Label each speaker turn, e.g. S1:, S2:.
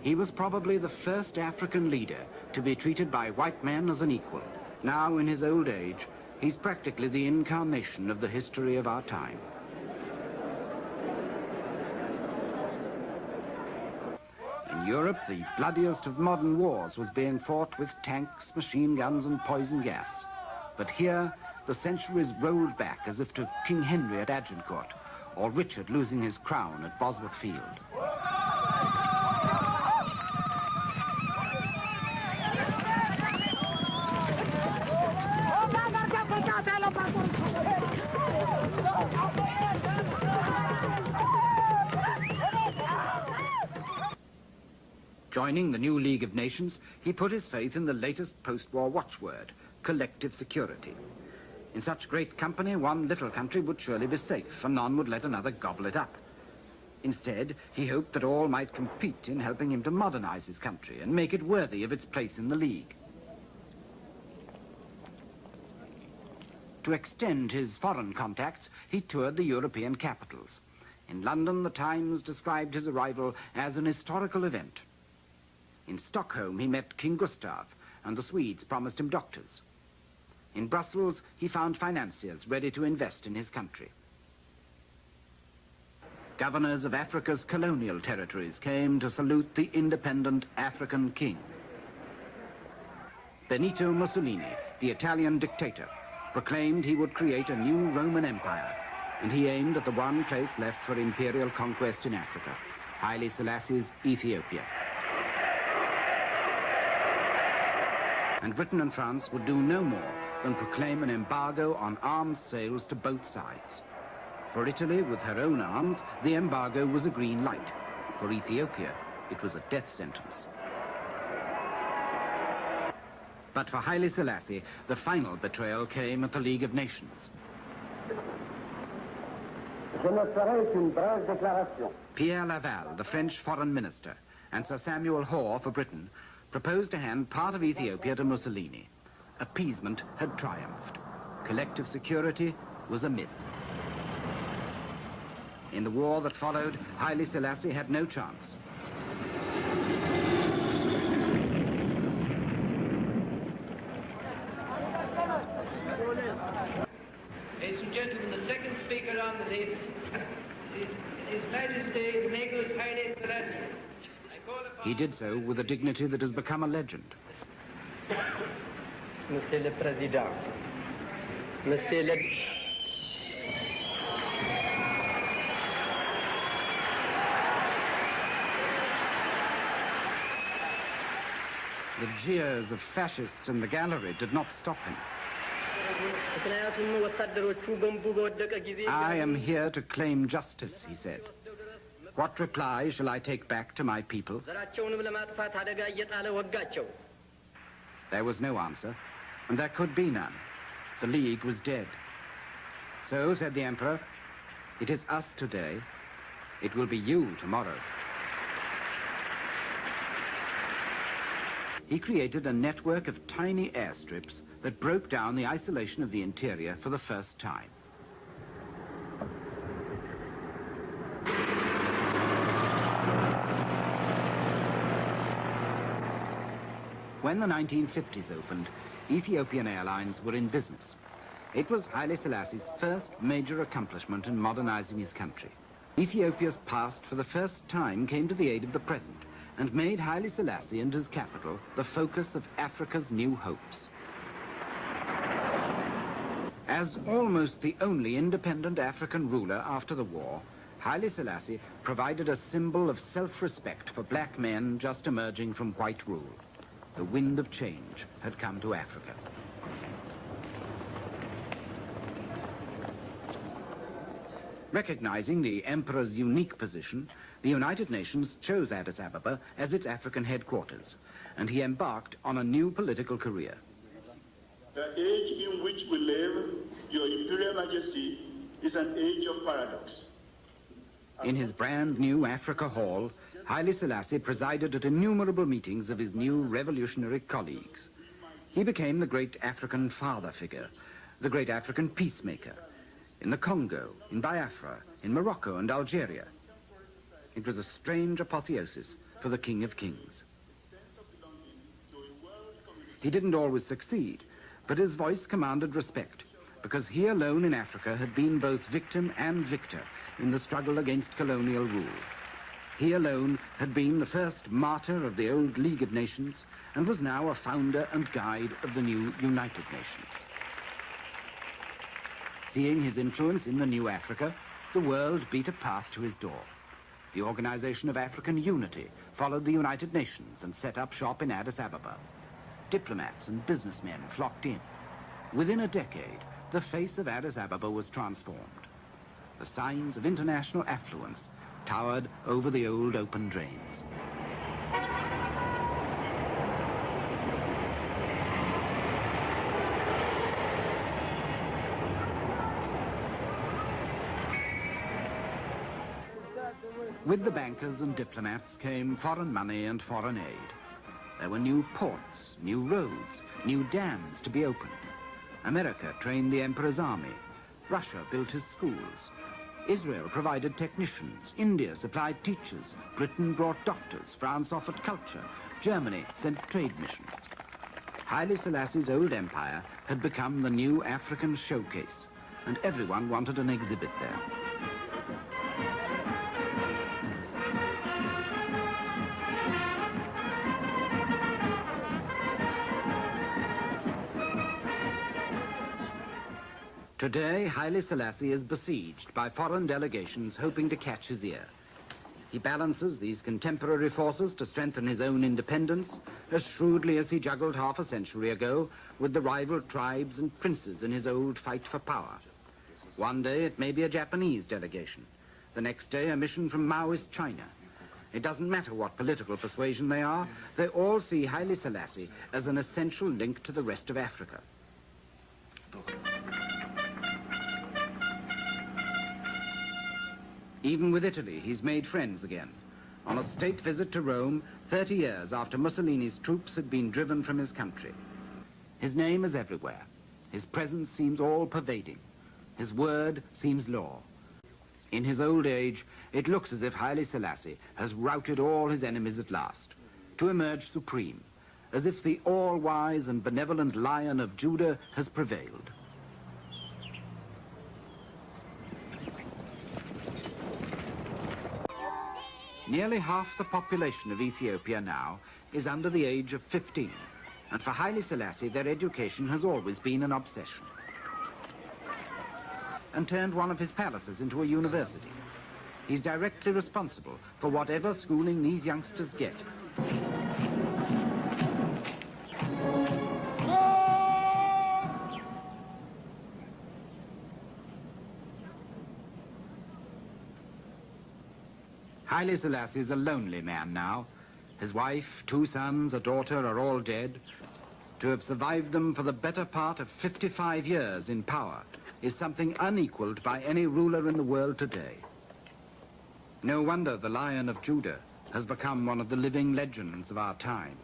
S1: He was probably the first African leader to be treated by white men as an equal. Now, in his old age, he's practically the incarnation of the history of our time. In Europe, the bloodiest of modern wars was being fought with tanks, machine guns, and poison gas. But here, the centuries rolled back as if to King Henry at Agincourt, or Richard losing his crown at Bosworth Field. Joining the new League of Nations, he put his faith in the latest post-war watchword, collective security. In such great company, one little country would surely be safe, and none would let another gobble it up. Instead, he hoped that all might compete in helping him to modernize his country and make it worthy of its place in the League. To extend his foreign contacts, he toured the European capitals. In London, the Times described his arrival as an historical event. In Stockholm, he met King Gustav, and the Swedes promised him doctors. In Brussels, he found financiers ready to invest in his country. Governors of Africa's colonial territories came to salute the independent African king. Benito Mussolini, the Italian dictator, proclaimed he would create a new Roman Empire, and he aimed at the one place left for imperial conquest in Africa, Haile-Selassie's Ethiopia. And Britain and France would do no more than proclaim an embargo on arms sales to both sides. For Italy, with her own arms, the embargo was a green light. For Ethiopia, it was a death sentence. But for Haile-Selassie, the final betrayal came at the League of Nations. Pierre Laval, the French foreign minister, and Sir Samuel Hoare for Britain, proposed to hand part of Ethiopia to Mussolini. Appeasement had triumphed. Collective security was a myth. In the war that followed, Haile-Selassie had no chance.
S2: Ladies and gentlemen, the second speaker on the list is His Majesty the Negus Haileselassie.
S1: He did so with a dignity that has become a legend.
S3: Monsieur le Président, Monsieur le...
S1: The jeers of fascists in the gallery did not stop him. I am here to claim justice, he said. What reply shall I take back to my people? There was no answer, and there could be none. The League was dead. So, said the Emperor, it is us today, it will be you tomorrow. He created a network of tiny airstrips that broke down the isolation of the interior for the first time. When the 1950s opened, Ethiopian Airlines were in business. It was Haile-Selassie's first major accomplishment in modernizing his country. Ethiopia's past for the first time came to the aid of the present and made Haile-Selassie and his capital the focus of Africa's new hopes. As almost the only independent African ruler after the war, Haile-Selassie provided a symbol of self-respect for black men just emerging from white rule. The wind of change had come to Africa. Recognizing the emperor's unique position, the United Nations chose Addis Ababa as its African headquarters, and he embarked on a new political career.
S4: The age in which we live, Your Imperial Majesty, is an age of paradox.
S1: In his brand new Africa Hall, Haile-Selassie presided at innumerable meetings of his new revolutionary colleagues. He became the great African father figure, the great African peacemaker, in the Congo, in Biafra, in Morocco and Algeria. It was a strange apotheosis, for the King of Kings. He didn't always succeed, but his voice commanded respect, because he alone in Africa had been both victim and victor in the struggle against colonial rule. He alone had been the first martyr of the old Leagued Nations and was now a founder and guide of the new United Nations. Seeing his influence in the new Africa, the world beat a path to his door. The Organization of African Unity followed the United Nations and set up shop in Addis Ababa. Diplomats and businessmen flocked in. Within a decade, the face of Addis Ababa was transformed. The signs of international affluence towered over the old open drains. With the bankers and diplomats came foreign money and foreign aid. There were new ports, new roads, new dams to be opened. America trained the emperor's army. Russia built his schools. Israel provided technicians. India supplied teachers. Britain brought doctors. France offered culture. Germany sent trade missions. Haile-Selassie's old empire had become the new African showcase, and everyone wanted an exhibit there. Today, Haile-Selassie is besieged by foreign delegations hoping to catch his ear. He balances these contemporary forces to strengthen his own independence as shrewdly as he juggled half a century ago with the rival tribes and princes in his old fight for power. One day it may be a Japanese delegation. The next day a mission from Maoist China. It doesn't matter what political persuasion they are, they all see Haile-Selassie as an essential link to the rest of Africa. Even with Italy, he's made friends again. On a state visit to Rome, 30 years after Mussolini's troops had been driven from his country. His name is everywhere. His presence seems all-pervading. His word seems law. In his old age, it looks as if Haile-Selassie has routed all his enemies at last, to emerge supreme, as if the all-wise and benevolent Lion of Judah has prevailed. Nearly half the population of Ethiopia now is under the age of 15, and for Haile-Selassie their education has always been an obsession, and turned one of his palaces into a university. He's directly responsible for whatever schooling these youngsters get. Haile-Selassie is a lonely man now. His wife, 2 sons, a daughter are all dead. To have survived them for the better part of 55 years in power is something unequaled by any ruler in the world today. No wonder the Lion of Judah has become one of the living legends of our time.